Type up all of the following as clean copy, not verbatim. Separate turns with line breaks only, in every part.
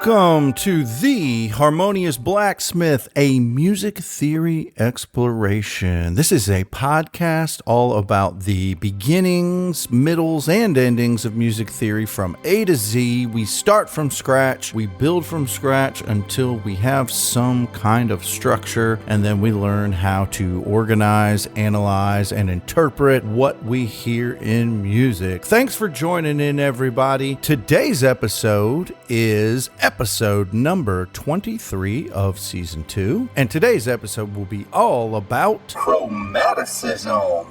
Welcome to the Harmonious Blacksmith, a music theory exploration. This is a podcast all about the beginnings, middles, and endings of music theory from A to Z. We start from scratch, we build from scratch until we have some kind of structure, and then we learn how to organize, analyze, and interpret what we hear in music. Thanks for joining in, everybody. Today's episode is episode number 23 of season 2, and today's episode will be all about
chromaticism.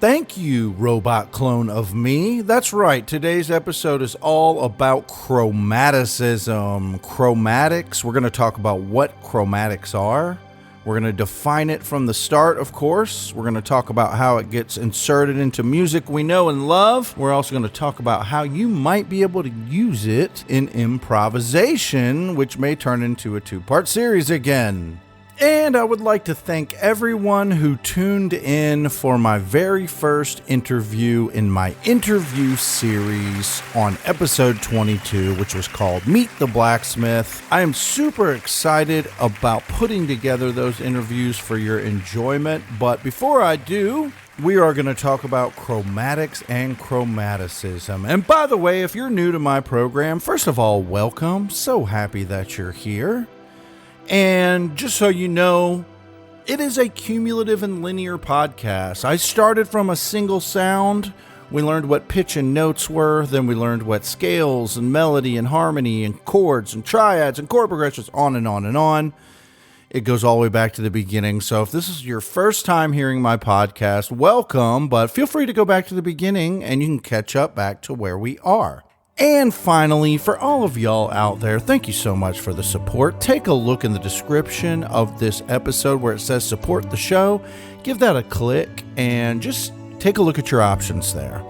Thank you, robot clone of me. That's right, today's episode is all about chromaticism. Chromatics, we're going to talk about what chromatics are. We're going to define it from the start, of course. We're going to talk about how it gets inserted into music we know and love. We're also going to talk about how you might be able to use it in improvisation, which may turn into a two-part series again. And I would like to thank everyone who tuned in for my very first interview in my interview series on episode 22, which was called Meet the Blacksmith. I am super excited about putting together those interviews for your enjoyment. But before I do, we are going to talk about chromatics and chromaticism. And by the way, if you're new to my program, first of all, welcome. So happy that you're here. And just so you know, it is a cumulative and linear podcast. I started from a single sound. We learned what pitch and notes were. Then we learned what scales and melody and harmony and chords and triads and chord progressions, on and on and on. It goes all the way back to the beginning. So if this is your first time hearing my podcast, welcome. But feel free to go back to the beginning and you can catch up back to where we are. And finally, for all of y'all out there, thank you so much for the support. Take a look in the description of this episode where it says support the show. Give that a click and just take a look at your options there.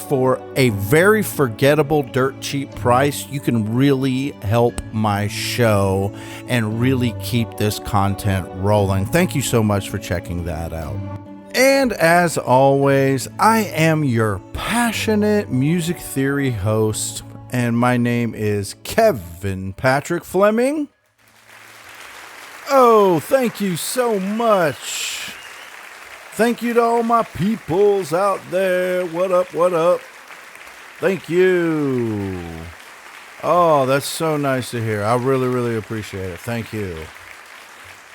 For a very forgettable, dirt cheap price, you can really help my show and really keep this content rolling. Thank you so much for checking that out. And as always, I am your passionate music theory host, and my name is Kevin Patrick Fleming. Oh, thank you so much. Thank you to all my peoples out there. What up, what up? Thank you. Oh, that's so nice to hear. I really, really appreciate it. Thank you.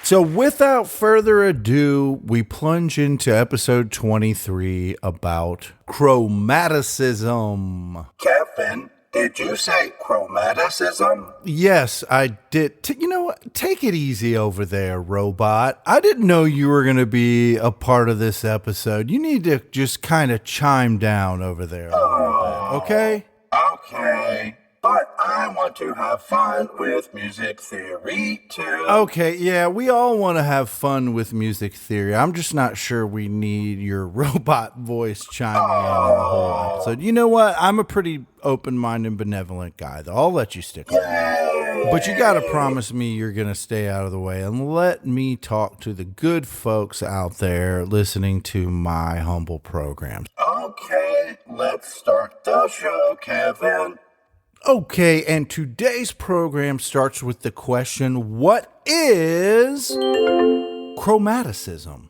So without further ado, we plunge into episode 23 about chromaticism.
Kevin, did you say chromaticism?
Yes, I did. You know what? Take it easy over there, robot. I didn't know you were going to be a part of this episode. You need to just kind of chime down over there a little bit, okay?
Okay. But I want to have fun with music theory, too.
Okay, yeah, we all want to have fun with music theory. I'm just not sure we need your robot voice chiming in on the whole episode. You know what? I'm a pretty open-minded, benevolent guy, though. I'll let you stick with me. But you got to promise me you're going to stay out of the way and let me talk to the good folks out there listening to my humble program.
Okay, let's start the show, Kevin.
Okay, and today's program starts with the question, what is chromaticism?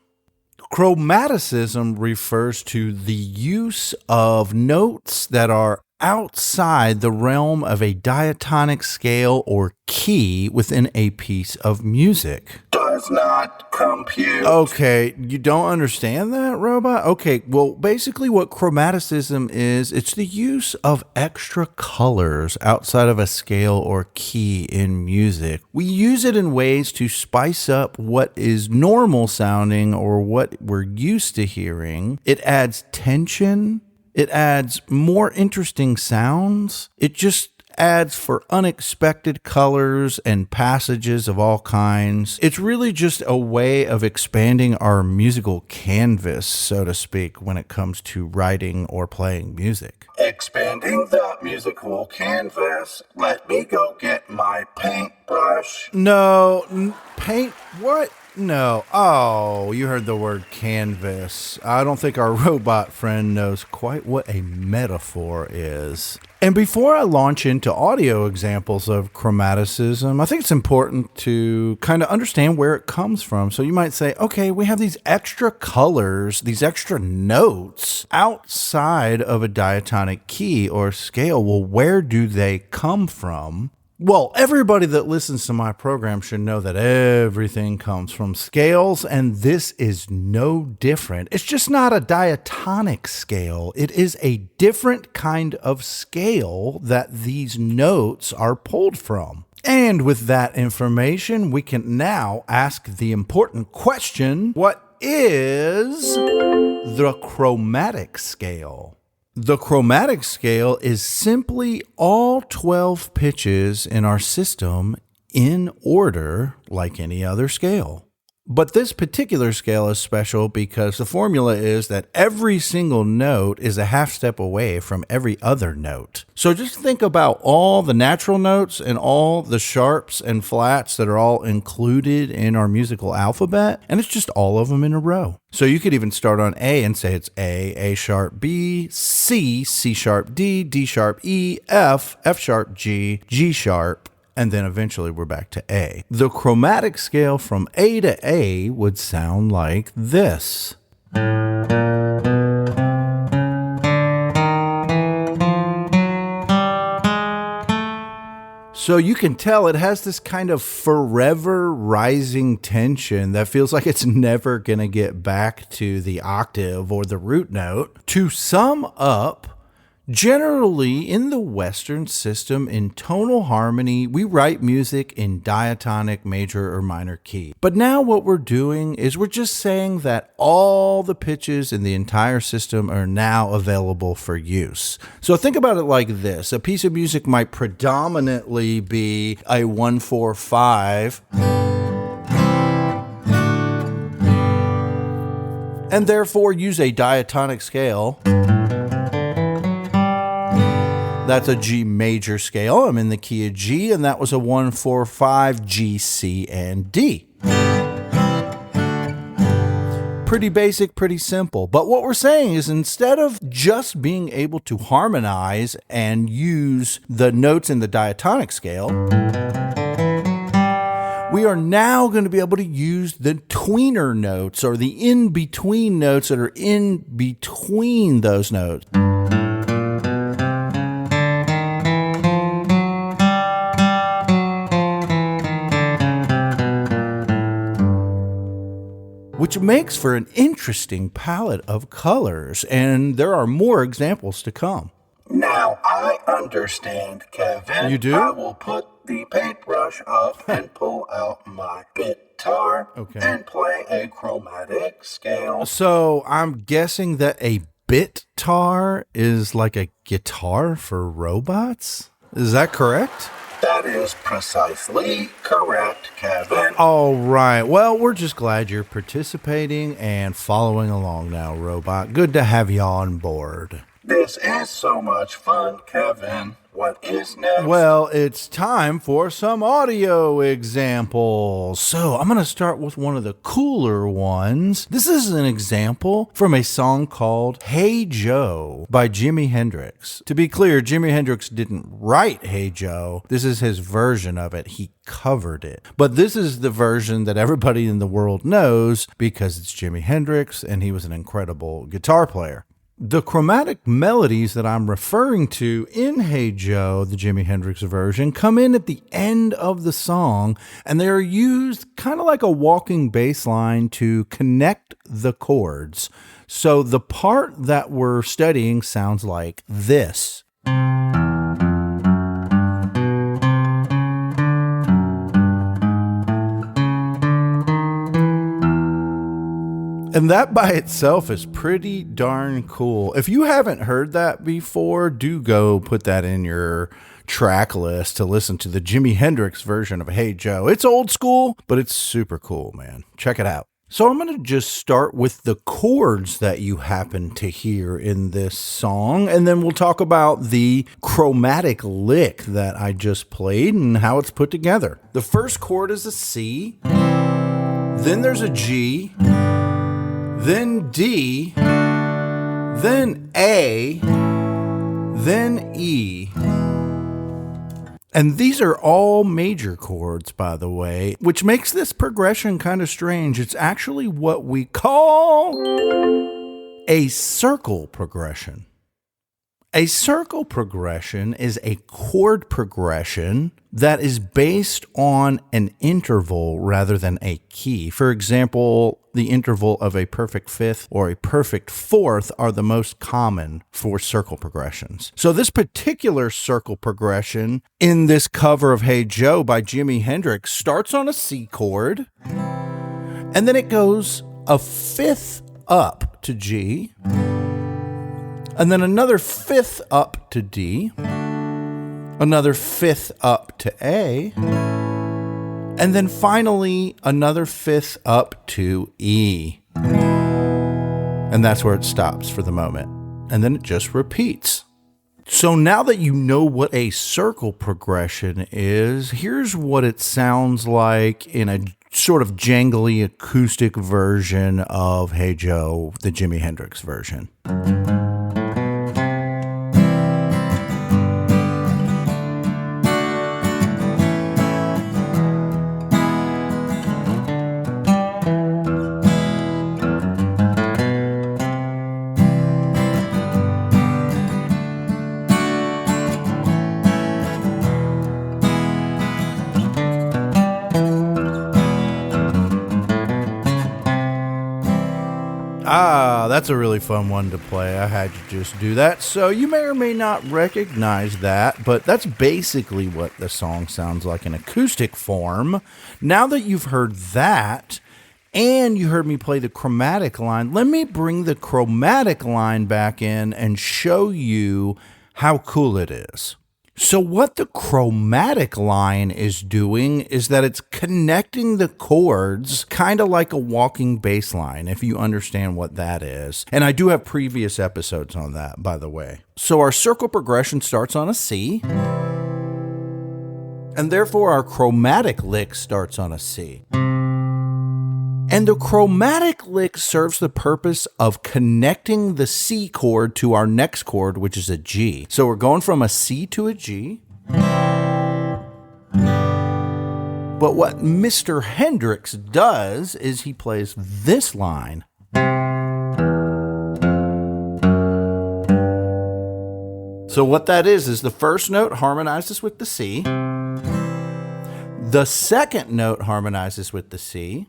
Chromaticism refers to the use of notes that are outside the realm of a diatonic scale or key within a piece of music.
Does not compute.
Okay, you don't understand that, robot? Okay, well, basically what chromaticism is, it's the use of extra colors outside of a scale or key in music. We use it in ways to spice up what is normal sounding or what we're used to hearing. It adds tension. It adds more interesting sounds. It just adds for unexpected colors and passages of all kinds. It's really just a way of expanding our musical canvas, so to speak, when it comes to writing or playing music.
Expanding the musical canvas. Let me go get my paintbrush.
No, paint, what? No. Oh, you heard the word canvas. I don't think our robot friend knows quite what a metaphor is. And before I launch into audio examples of chromaticism, I think it's important to kind of understand where it comes from. So you might say, okay, we have these extra colors, these extra notes outside of a diatonic key or scale. Well, where do they come from? Well, everybody that listens to my program should know that everything comes from scales, and this is no different. It's just not a diatonic scale. It is a different kind of scale that these notes are pulled from. And with that information, we can now ask the important question, what is the chromatic scale? The chromatic scale is simply all 12 pitches in our system in order like any other scale. But this particular scale is special because the formula is that every single note is a half step away from every other note. So just think about all the natural notes and all the sharps and flats that are all included in our musical alphabet, and it's just all of them in a row. So you could even start on A and say it's A sharp B, C, C sharp D, D sharp E, F, F sharp G, G sharp, and then eventually we're back to A. The chromatic scale from A to A would sound like this. So you can tell it has this kind of forever rising tension that feels like it's never going to get back to the octave or the root note. To sum up, generally, in the Western system, in tonal harmony, we write music in diatonic, major, or minor key. But now what we're doing is we're just saying that all the pitches in the entire system are now available for use. So think about it like this. A piece of music might predominantly be a 1-4-5. And therefore use a diatonic scale. That's a G major scale. I'm in the key of G, and that was a 1-4-5 G, C, and D. Pretty basic, pretty simple. But what we're saying is instead of just being able to harmonize and use the notes in the diatonic scale, we are now going to be able to use the tweener notes or the in-between notes that are in between those notes. Which makes for an interesting palette of colors, and there are more examples to come.
Now I understand, Kevin.
You do?
I will put the paintbrush up and pull out my guitar and play a chromatic scale.
So I'm guessing that a bit-tar is like a guitar for robots? Is that correct?
That is precisely correct, Kevin.
All right. Well, we're just glad you're participating and following along now, robot. Good to have you on board.
This is so much fun, Kevin. What is next?
Well, it's time for some audio examples. So I'm going to start with one of the cooler ones. This is an example from a song called Hey Joe by Jimi Hendrix. To be clear, Jimi Hendrix didn't write Hey Joe. This is his version of it. He covered it. But this is the version that everybody in the world knows because it's Jimi Hendrix and he was an incredible guitar player. The chromatic melodies that I'm referring to in Hey Joe, the Jimi Hendrix version, come in at the end of the song, and they are used kind of like a walking bass line to connect the chords. So the part that we're studying sounds like this. And that by itself is pretty darn cool. If you haven't heard that before, do go put that in your track list to listen to the Jimi Hendrix version of Hey Joe. It's old school, but it's super cool, man. Check it out. So I'm going to just start with the chords that you happen to hear in this song, and then we'll talk about the chromatic lick that I just played and how it's put together. The first chord is a C. then there's a G, then D, then A, then E. And these are all major chords, by the way, which makes this progression kind of strange. It's actually what we call a circle progression. A circle progression is a chord progression that is based on an interval rather than a key. For example, the interval of a perfect fifth or a perfect fourth are the most common for circle progressions. So this particular circle progression in this cover of Hey Joe by Jimi Hendrix starts on a C chord, and then it goes a fifth up to G, and then another fifth up to D, another fifth up to A, and then finally another fifth up to E. And that's where it stops for the moment. And then it just repeats. So now that you know what a circle progression is, here's what it sounds like in a sort of jangly acoustic version of Hey Joe, the Jimi Hendrix version. That's a really fun one to play. I had to just do that. So you may or may not recognize that, but that's basically what the song sounds like in acoustic form. Now that you've heard that, and you heard me play the chromatic line, let me bring the chromatic line back in and show you how cool it is. So what the chromatic line is doing is that it's connecting the chords kind of like a walking bass line, if you understand what that is. And I do have previous episodes on that, by the way. So our circle progression starts on a C, and therefore our chromatic lick starts on a C. And the chromatic lick serves the purpose of connecting the C chord to our next chord, which is a G. So we're going from a C to a G. But what Mr. Hendrix does is he plays this line. So what that is the first note harmonizes with the C. The second note harmonizes with the C.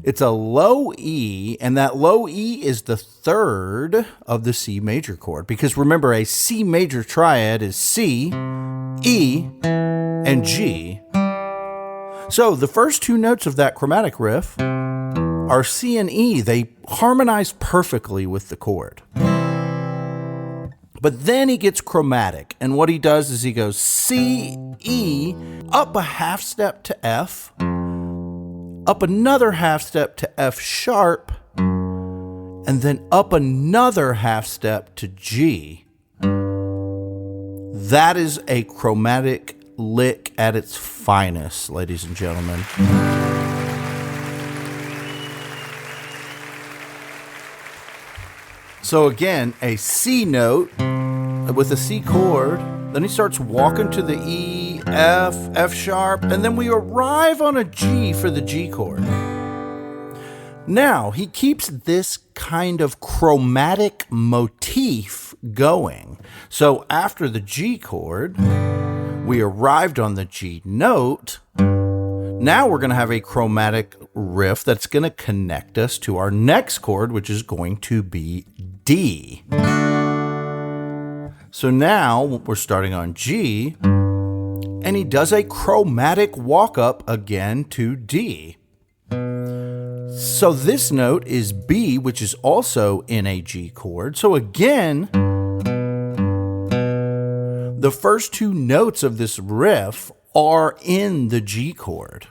It's a low E, and that low E is the third of the C major chord. Because remember, a C major triad is C, E, and G. So the first two notes of that chromatic riff are C and E. They harmonize perfectly with the chord. But then he gets chromatic, and what he does is he goes C, E, up a half step to F, up another half step to F sharp, and then up another half step to G. That is a chromatic lick at its finest, ladies and gentlemen. So again, a C note with a C chord, then he starts walking to the E, F, F sharp, and then we arrive on a G for the G chord. Now, he keeps this kind of chromatic motif going. So after the G chord, we arrived on the G note. Now we're going to have a chromatic riff that's going to connect us to our next chord, which is going to be D. So now we're starting on G, and he does a chromatic walk up again to D. So this note is B, which is also in a G chord. So again, the first two notes of this riff are in the G chord.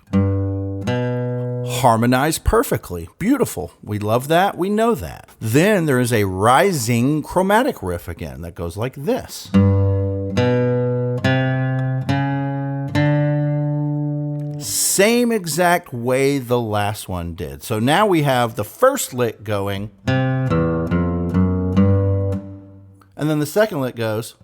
Harmonize perfectly. Beautiful. We love that. We know that. Then there is a rising chromatic riff again that goes like this. Same exact way the last one did. So now we have the first lick going, and then the second lick goes.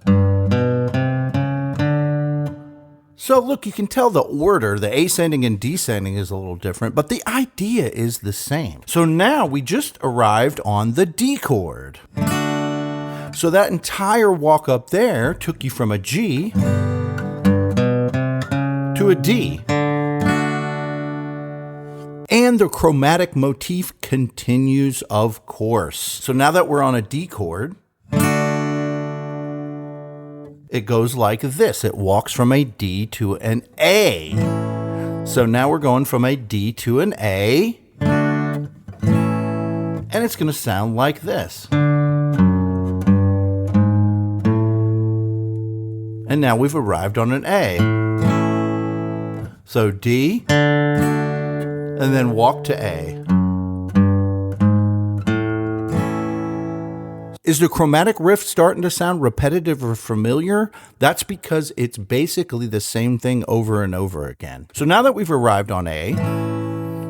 So look, you can tell the order, the ascending and descending is a little different, but the idea is the same. So now we just arrived on the D chord. So that entire walk up there took you from a G to a D. And the chromatic motif continues, of course. So now that we're on a D chord, it goes like this. It walks from a D to an A. So now we're going from a D to an A. And it's going to sound like this. And now we've arrived on an A. So D, and then walk to A. Is the chromatic riff starting to sound repetitive or familiar? That's because it's basically the same thing over and over again. So now that we've arrived on A,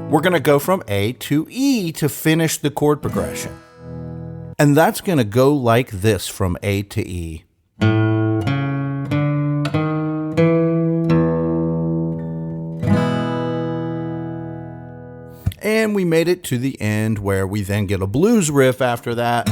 we're going to go from A to E to finish the chord progression. And that's going to go like this from A to E. And we made it to the end where we then get a blues riff after that.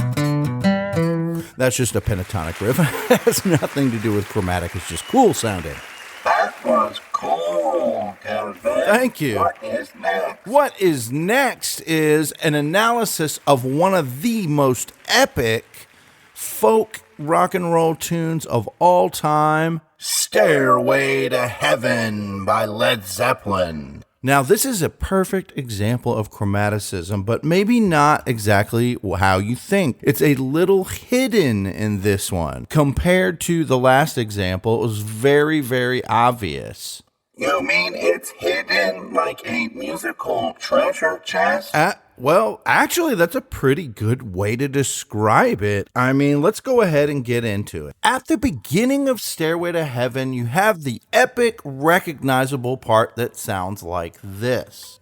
That's just a pentatonic riff. It has nothing to do with chromatic. It's just cool sounding.
That was cool, Calvin.
Thank you.
What is next?
What is next is an analysis of one of the most epic folk rock and roll tunes of all time,
Stairway to Heaven by Led Zeppelin.
Now, this is a perfect example of chromaticism, but maybe not exactly how you think. It's a little hidden in this one. Compared to the last example, it was very, very obvious.
You mean it's hidden like a musical treasure chest?
Well, actually, that's a pretty good way to describe it. I mean, let's go ahead and get into it. At the beginning of Stairway to Heaven, you have the epic, recognizable part that sounds like this.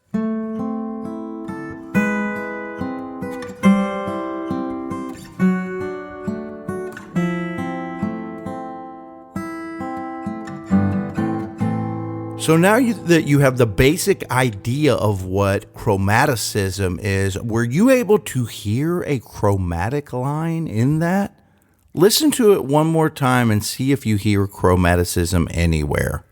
So now that you have the basic idea of what chromaticism is, were you able to hear a chromatic line in that? Listen to it one more time and see if you hear chromaticism anywhere.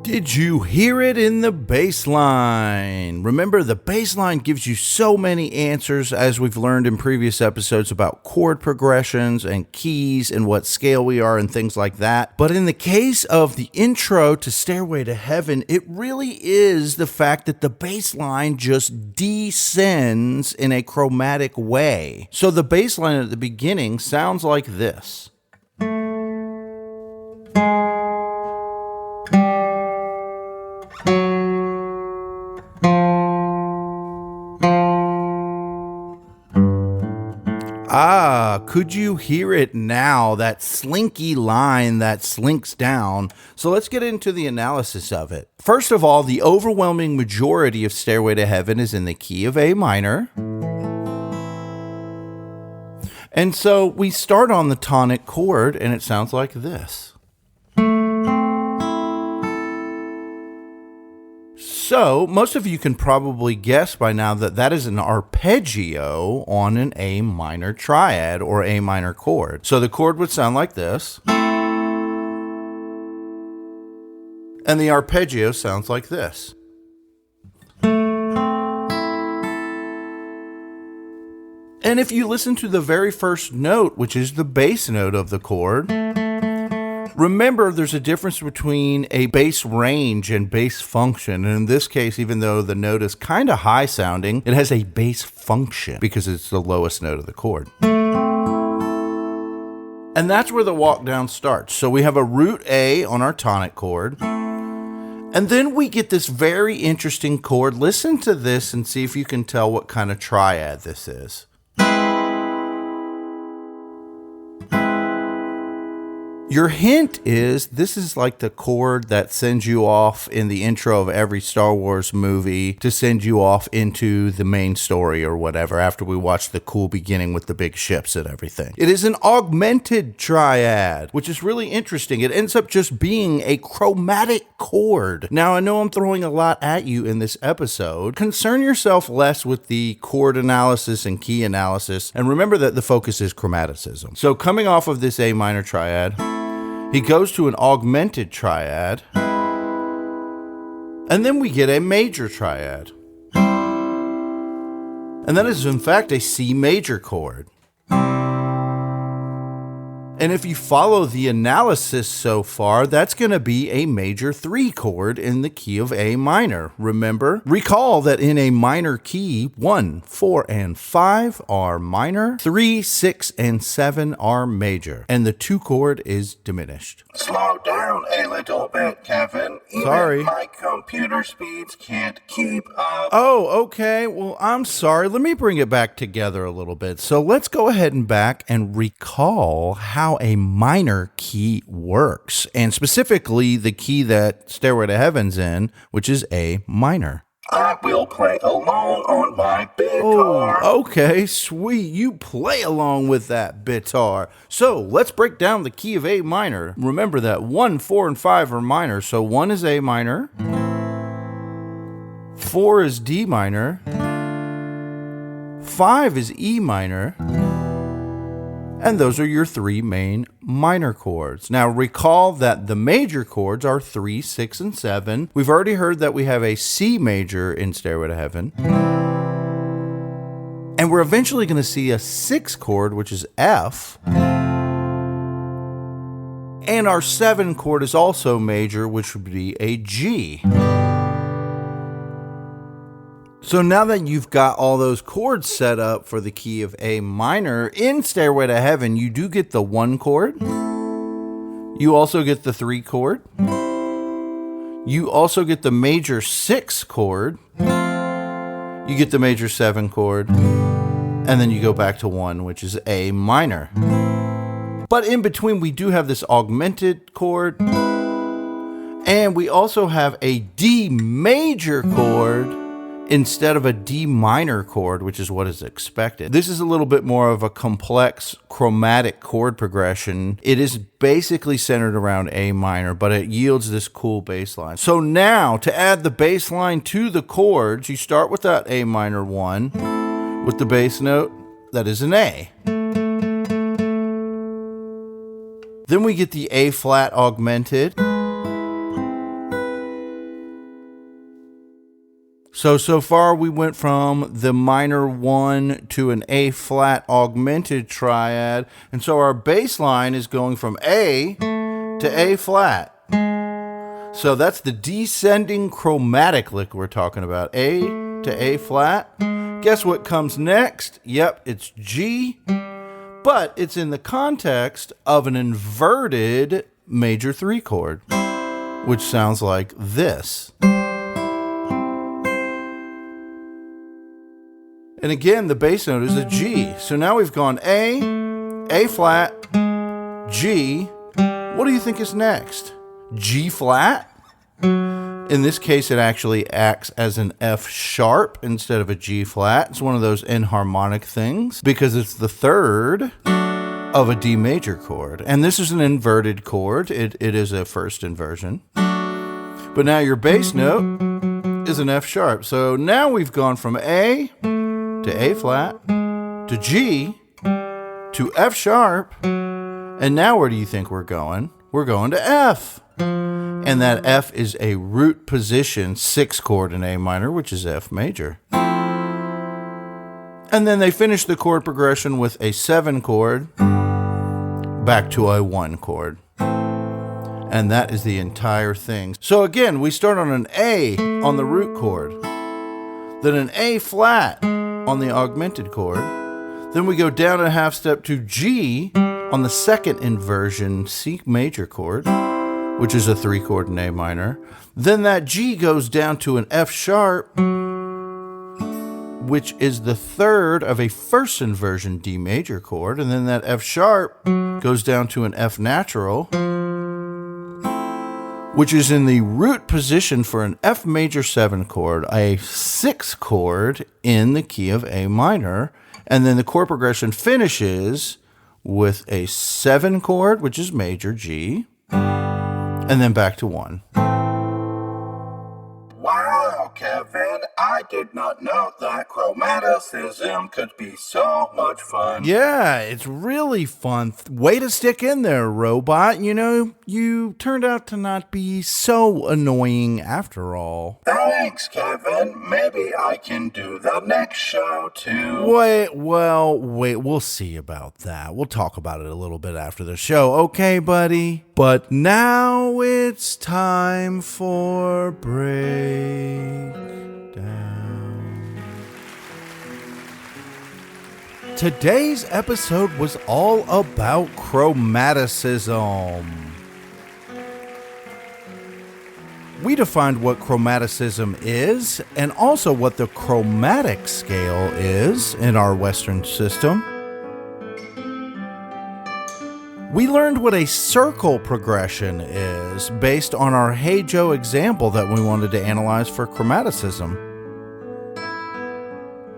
Did you hear it in the bass line? Remember, the bass line gives you so many answers, as we've learned in previous episodes about chord progressions and keys and what scale we are and things like that. But in the case of the intro to Stairway to Heaven, it really is the fact that the bass line just descends in a chromatic way. So the bass line at the beginning sounds like this. Could you hear it now? That slinky line that slinks down. So let's get into the analysis of it. First of all, the overwhelming majority of Stairway to Heaven is in the key of A minor. And so we start on the tonic chord and it sounds like this. So, most of you can probably guess by now that that is an arpeggio on an A minor triad or A minor chord. So the chord would sound like this. And the arpeggio sounds like this. And if you listen to the very first note, which is the bass note of the chord, remember, there's a difference between a bass range and bass function. And in this case, even though the note is kind of high sounding, it has a bass function because it's the lowest note of the chord. And that's where the walk down starts. So we have a root A on our tonic chord. And then we get this very interesting chord. Listen to this and see if you can tell what kind of triad this is. Your hint is this is like the chord that sends you off in the intro of every Star Wars movie to send you off into the main story or whatever after we watch the cool beginning with the big ships and everything. It is an augmented triad, which is really interesting. It ends up just being a chromatic chord. Now, I know I'm throwing a lot at you in this episode. Concern yourself less with the chord analysis and key analysis, and remember that the focus is chromaticism. So coming off of this A minor triad, he goes to an augmented triad, and then we get a major triad. And that is in fact a C major chord. And if you follow the analysis so far, that's going to be a major 3 chord in the key of A minor. Remember? Recall that in a minor key, 1, 4, and 5 are minor, 3, 6, and 7 are major, and the 2 chord is diminished.
Slow down a little bit, Kevin.
Sorry.
My computer speeds can't keep up.
Oh, okay. Well, I'm sorry. Let me bring it back together a little bit. So let's go ahead and back and recall how a minor key works, and specifically the key that Stairway to Heaven's in, which is A minor.
I will play along on my guitar.
Oh, okay, sweet. You play along with that guitar. So let's break down the key of A minor. Remember that 1, 4, and 5 are minor. So 1 is A minor, 4 is D minor, 5 is E minor, and those are your 3 main minor chords. Now recall that the major chords are 3, 6, and 7. We've already heard that we have a C major in Stairway to Heaven. And we're eventually going to see a 6 chord, which is F. And our 7 chord is also major, which would be a G. So now that you've got all those chords set up for the key of A minor, in Stairway to Heaven, you do get the 1 chord. You also get the 3 chord. You also get the major 6 chord. You get the major 7 chord. And then you go back to 1, which is A minor. But in between, we do have this augmented chord. And we also have a D major chord instead of a D minor chord, which is what is expected. This is a little bit more of a complex chromatic chord progression. It is basically centered around A minor, but it yields this cool bass line. So now, to add the bass line to the chords, you start with that A minor 1 with the bass note that is an A. Then we get the A flat augmented. So far we went from the minor 1 to an A flat augmented triad. And so our bass line is going from A to A flat. So that's the descending chromatic lick we're talking about. A to A flat. Guess what comes next? Yep, it's G. But it's in the context of an inverted major 3 chord, which sounds like this. And again, the bass note is a G. So now we've gone A flat, G. What do you think is next? G flat? In this case, it actually acts as an F sharp instead of a G flat. It's one of those enharmonic things because it's the 3rd of a D major chord. And this is an inverted chord. It is a first inversion. But now your bass note is an F sharp. So now we've gone from A to A flat, to G, to F sharp, and now where do you think we're going? We're going to F. And that F is a root position 6 chord in A minor, which is F major. And then they finish the chord progression with a 7 chord, back to a 1 chord. And that is the entire thing. So again, we start on an A on the root chord, then an A flat on the augmented chord. Then we go down a half step to G on the 2nd inversion C major chord, which is a 3-chord in A minor. Then that G goes down to an F sharp, which is the third of a first inversion D major chord. And then that F sharp goes down to an F natural, which is in the root position for an F major 7 chord, a 6 chord in the key of A minor. And then the chord progression finishes with a 7 chord, which is major G, and then back to 1.
Wow, Kevin, I did not know that chromaticism could be so much fun.
Yeah, it's really fun. Way to stick in there, robot. You know, you turned out to not be so annoying after all.
Thanks, Kevin. Maybe I can do the next show, too.
Wait, we'll see about that. We'll talk about it a little bit after the show, okay, buddy? But now it's time for breakdown. Today's episode was all about chromaticism. We defined what chromaticism is and also what the chromatic scale is in our Western system. We learned what a circle progression is based on our Hey Joe example that we wanted to analyze for chromaticism.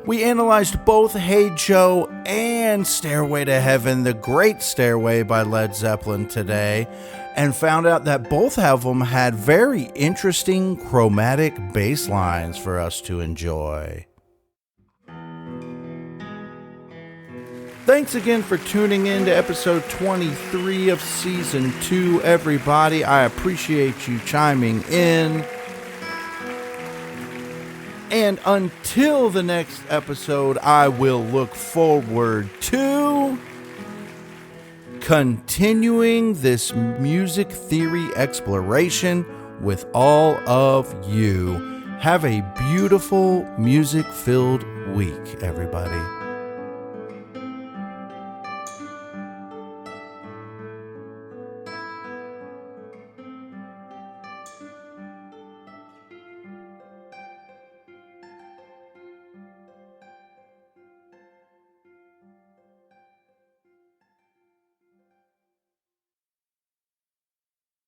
We analyzed both Hey Joe and Stairway to Heaven, the great Stairway by Led Zeppelin today, and found out that both of them had very interesting chromatic bass lines for us to enjoy. Thanks again for tuning in to episode 23 of season 2, everybody. I appreciate you chiming in. And until the next episode, I will look forward to continuing this music theory exploration with all of you. Have a beautiful music-filled week, everybody.